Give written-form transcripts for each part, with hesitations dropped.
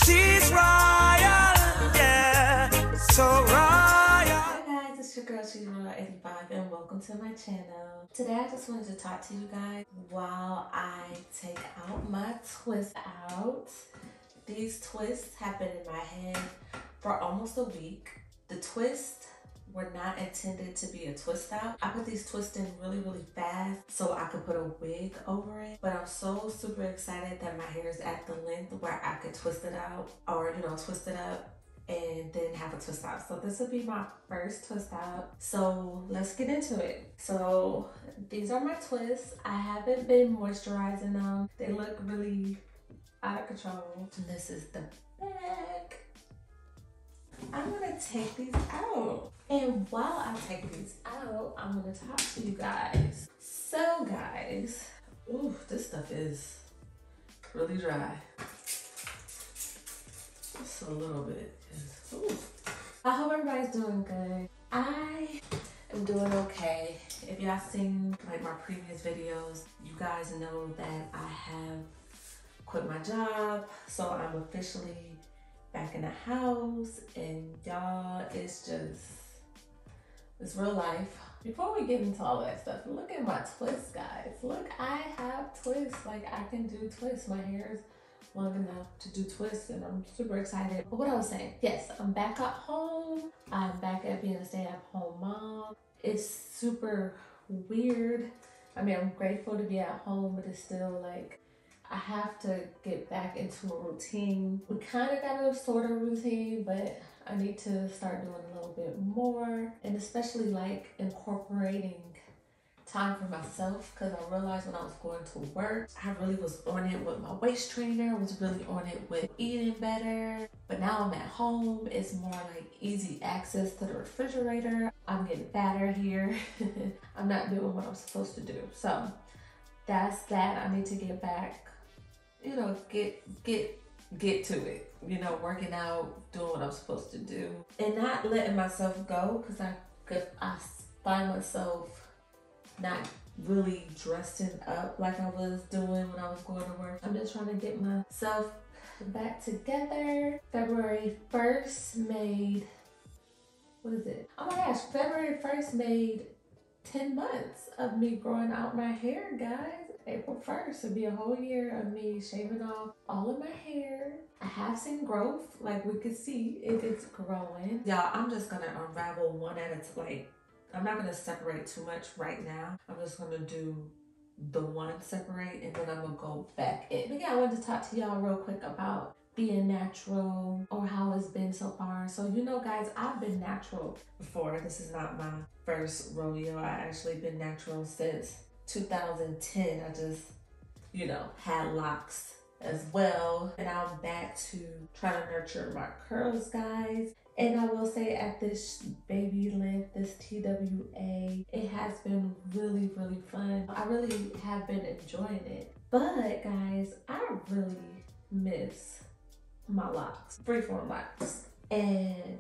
She's royal, yeah, so royal. Hi guys, it's your girl She's Royal 85 and welcome to my channel. Today I just wanted to talk to you guys while I take out my twist out. These twists have been in my head for almost a week. The twists were not intended to be a twist out. I put these twists in really fast so I could put a wig over it. But I'm so super excited that my hair is at the length where I could twist it out or, you know, twist it up and then have a twist out. So this will be my first twist out. So let's get into it. So these are my twists. I haven't been moisturizing them. They look really out of control. And this is the back. I'm gonna take these out. And while I take these out, I'm gonna talk to you guys. So guys, ooh, this stuff is really dry. Just a little bit. Ooh. I hope everybody's doing good. I am doing okay. If y'all seen like my previous videos, you guys know that I have quit my job. So I'm officially back in the house and y'all, it's real life. Before we get into all that stuff, look at my twists, guys. Look, I have twists. Like I can do twists. My hair is long enough to do twists and I'm super excited. But what I was saying, yes, I'm back at home. I'm back at being a stay-at-home mom. It's super weird. I mean, I'm grateful to be at home, but it's still like, I have to get back into a routine. We kind of got a sort of routine, but I need to start doing a little bit more, and especially like incorporating time for myself, because I realized when I was going to work, I really was on it with my waist trainer, was really on it with eating better. But now I'm at home, it's more like easy access to the refrigerator. I'm getting fatter here. I'm not doing what I'm supposed to do. So that's that. I need to get back, you know, get to it, you know, working out, doing what I'm supposed to do, and not letting myself go, because I find myself not really dressing up like I was doing when I was going to work. I'm just trying to get myself back together. February 1st made, what is it? Oh my gosh, February 1st made 10 months of me growing out my hair, guys. April 1st would be a whole year of me shaving off all of my hair. I have seen growth, like we could see it's growing. Y'all, I'm just gonna unravel one at a time. I'm not gonna separate too much right now. I'm just gonna do the one separate and then I'm gonna go back in. But yeah, I wanted to talk to y'all real quick about being natural or how it's been so far. So you know guys, I've been natural before. This is not my first rodeo. I actually been natural since 2010. I just, you know, had locks as well. And I'm back to trying to nurture my curls, guys. And I will say at this baby length, this TWA, it has been really fun. I really have been enjoying it. But guys, I really miss my locks, freeform locks. And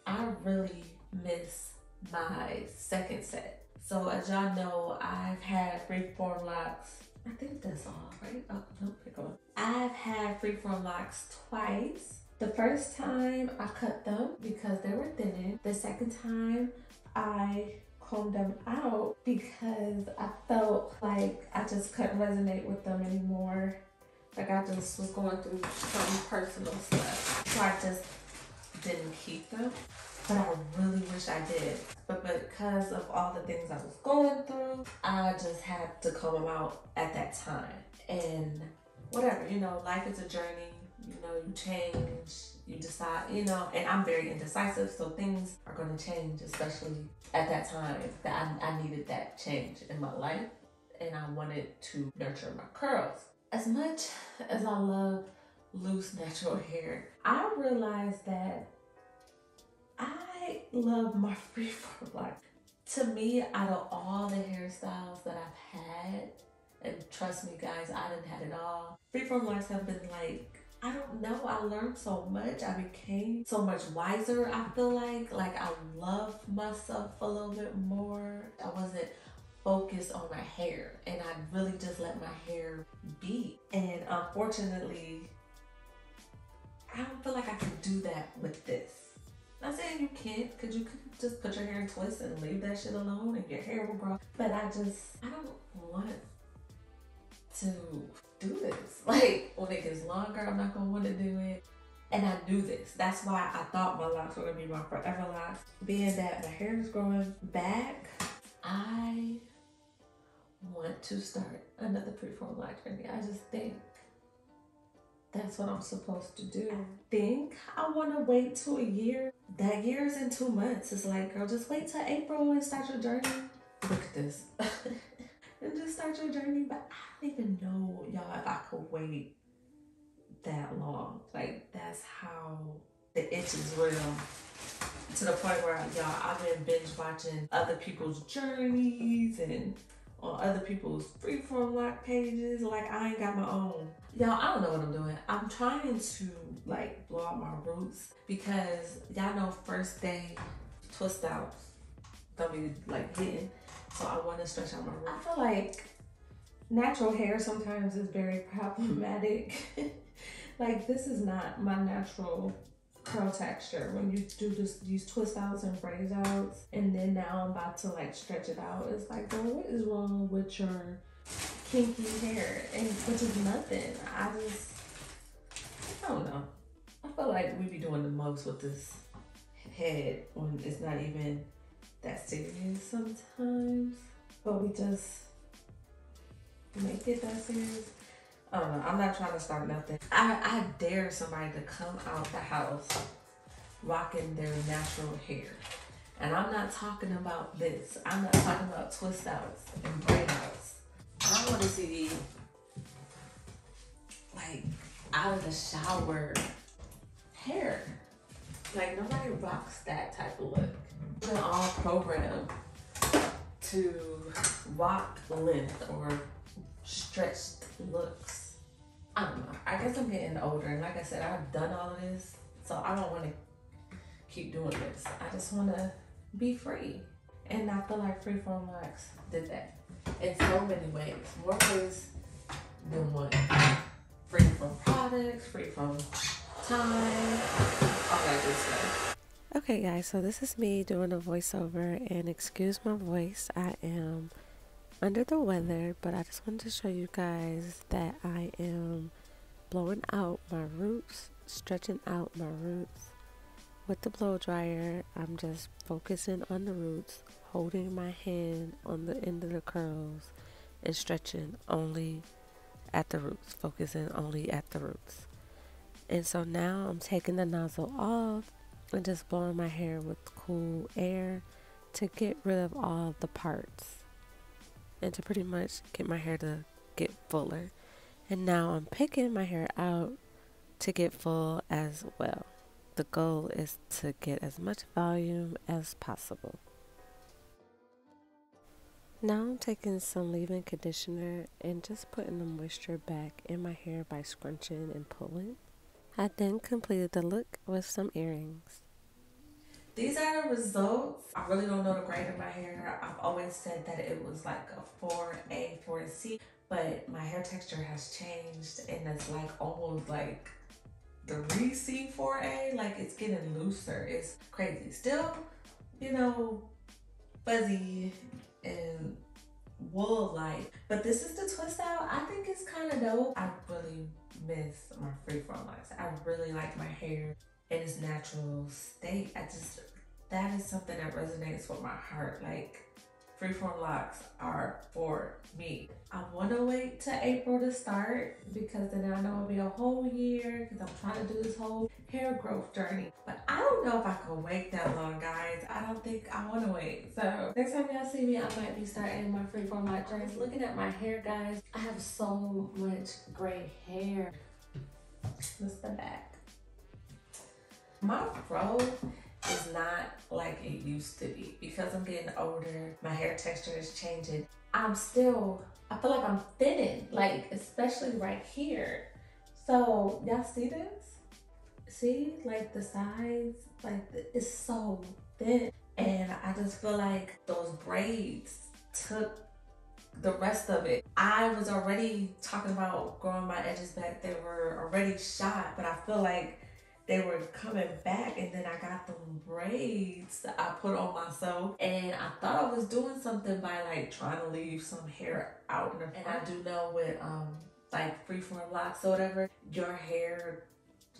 I really miss my second set. So as y'all know, I've had freeform locks. I think that's all, right? Oh, no, pick on. I've had freeform locks twice. The first time I cut them because they were thinning. The second time I combed them out because I felt like I just couldn't resonate with them anymore. Like I just was going through some personal stuff. So I just didn't keep them. But I really wish I did. But because of all the things I was going through, I just had to comb them out at that time. And whatever, you know, life is a journey. You know, you change, you decide, you know, and I'm very indecisive, so things are going to change, especially at that time that I needed that change in my life, and I wanted to nurture my curls. As much as I love loose natural hair, I realized that I love my freeform locks. To me, out of all the hairstyles that I've had, and trust me guys, I didn't have it all, freeform locks have been like, I don't know, I learned so much. I became so much wiser, I feel like I love myself a little bit more. I wasn't focused on my hair and I really just let my hair be. And unfortunately, I don't feel like I can do that with this. Not saying you can't, because you could just put your hair in twists and leave that shit alone and your hair will grow. But I don't want to do this. Like, when it gets longer, I'm not gonna want to do it. And I knew this. That's why I thought my locks were gonna be my forever locks. Being that my hair is growing back, I want to start another freeform lock journey. I just think that's what I'm supposed to do. I think I want to wait till a year. That year is in 2 months. It's like, girl, just wait till April and start your journey. Look at this. And just start your journey. But I don't even know, y'all, if I could wait that long. Like, that's how the itch is real. To the point where, y'all, I've been binge watching other people's journeys and on other people's freeform lock pages. Like, I ain't got my own. Y'all, I don't know what I'm doing. I'm trying to like blow out my roots because y'all know first day twist outs don't be like hitting. So I want to stretch out my roots. I feel like natural hair sometimes is very problematic. Like, this is not my natural curl texture. When you do these twist outs and braid outs, and then now I'm about to like stretch it out, it's like, girl, what is wrong with your kinky hair? And which is nothing. I don't know. I feel like we be doing the most with this head when it's not even that serious sometimes, but we just make it that serious. I don't know. I'm not trying to start nothing. I dare somebody to come out the house rocking their natural hair. And I'm not talking about this. I'm not talking about twist outs and braid outs. I want to see, like, out of the shower hair. Like, nobody rocks that type of look. We're all programmed to rock length or stretched looks. I don't know. I guess I'm getting older, and like I said, I've done all of this, so I don't want to keep doing this. I just want to be free. And I feel like freeform locks did that in so many ways. More ways than one. Free from products, free from time, all that good stuff. Okay guys, so this is me doing a voiceover, and excuse my voice, I am under the weather, but I just wanted to show you guys that I am blowing out my roots, stretching out my roots with the blow dryer. I'm just focusing on the roots, holding my hand on the end of the curls and stretching only at the roots, focusing only at the roots. And so now I'm taking the nozzle off and just blowing my hair with cool air to get rid of all the parts and to pretty much get my hair to get fuller. And now I'm picking my hair out to get full as well. The goal is to get as much volume as possible. Now I'm taking some leave-in conditioner and just putting the moisture back in my hair by scrunching and pulling. I then completed the look with some earrings. These are the results. I really don't know the grade of my hair. I've always said that it was like a 4A, 4C, but my hair texture has changed and it's like almost like 3C, 4A. Like, it's getting looser. It's crazy. Still, you know, fuzzy and wool-like, but this is the twist out. I think it's kind of dope. I really miss my freeform locks. I really like my hair in its natural state. That is something that resonates with my heart. Like, freeform locks are for me. I want to wait till April to start because then I know it'll be a whole year because I'm trying to do this whole hair growth journey. But I don't know if I can wait that long, guys. I don't think I want to wait. So next time y'all see me, I might be starting my freeform lock journey. Looking at my hair, guys, I have so much gray hair. This is the back. My fro is not like it used to be because I'm getting older. My hair texture is changing. I feel like I'm thinning, like especially right here. So y'all see this? See, like the sides, like it's so thin. And I just feel like those braids took the rest of it. I was already talking about growing my edges back. They were already shot, but I feel like they were coming back, and then I got them braids that I put on myself, and I thought I was doing something by like trying to leave some hair out in the front. And I do know with like freeform locks or whatever, your hair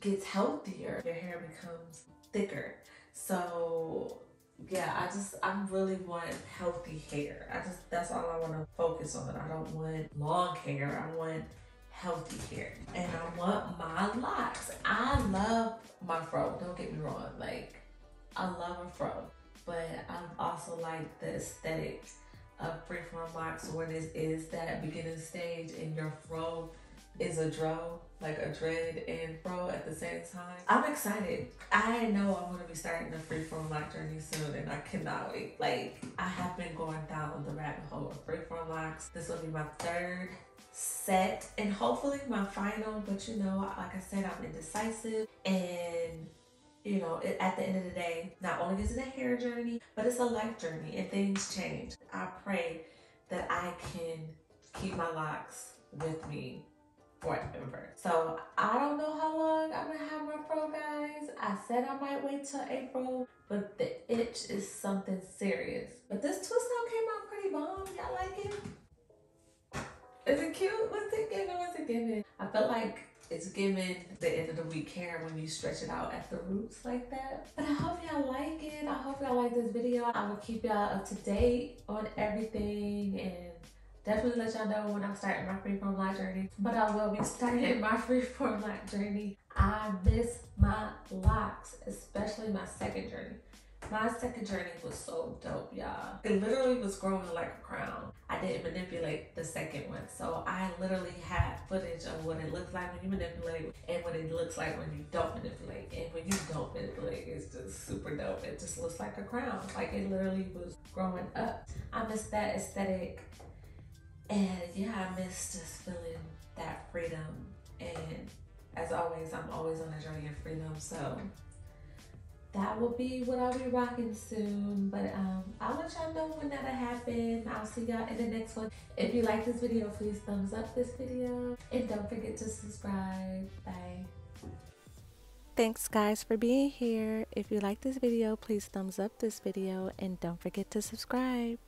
gets healthier, your hair becomes thicker. So yeah, I really want healthy hair. That's all I want to focus on. I don't want long hair. I want healthy hair, and I want my locks. I love my fro, don't get me wrong, like I love a fro, but I also like the aesthetic of freeform locks when it is that beginning stage and your fro is a dro, like a dread and fro at the same time. I'm excited. I know I'm going to be starting the freeform lock journey soon, and I cannot wait. Like, I have been going down the rabbit hole of freeform locks. This will be my third set and hopefully my final, but you know, like I said, I'm indecisive, and you know, at the end of the day, not only is it a hair journey, but it's a life journey, and things change. I pray that I can keep my locks with me forever. So I don't know how long I'm gonna have my fro, guys. I said I might wait till April, but the itch is something serious. But this twist out came out pretty bomb. Y'all like it? Is it cute? What's it giving? What's it giving? I feel like it's giving the end of the week hair when you stretch it out at the roots like that. But I hope y'all like it. I hope y'all like this video. I will keep y'all up to date on everything, and definitely let y'all know when I'm starting my freeform lock journey. But I will be starting my freeform lock journey. I miss my locks, especially my second journey. My second journey was so dope, y'all. It literally was growing like a crown. I didn't manipulate the second one, so I literally had footage of what it looks like when you manipulate and what it looks like when you don't manipulate. And when you don't manipulate, it's just super dope. It just looks like a crown. Like, it literally was growing up. I miss that aesthetic. And yeah, I miss just feeling that freedom. And as always, I'm always on a journey of freedom. So that will be what I'll be rocking soon. But I'll let y'all know when that'll happen. I'll see y'all in the next one. If you like this video, please thumbs up this video. And don't forget to subscribe. Bye. Thanks guys for being here. If you like this video, please thumbs up this video and don't forget to subscribe.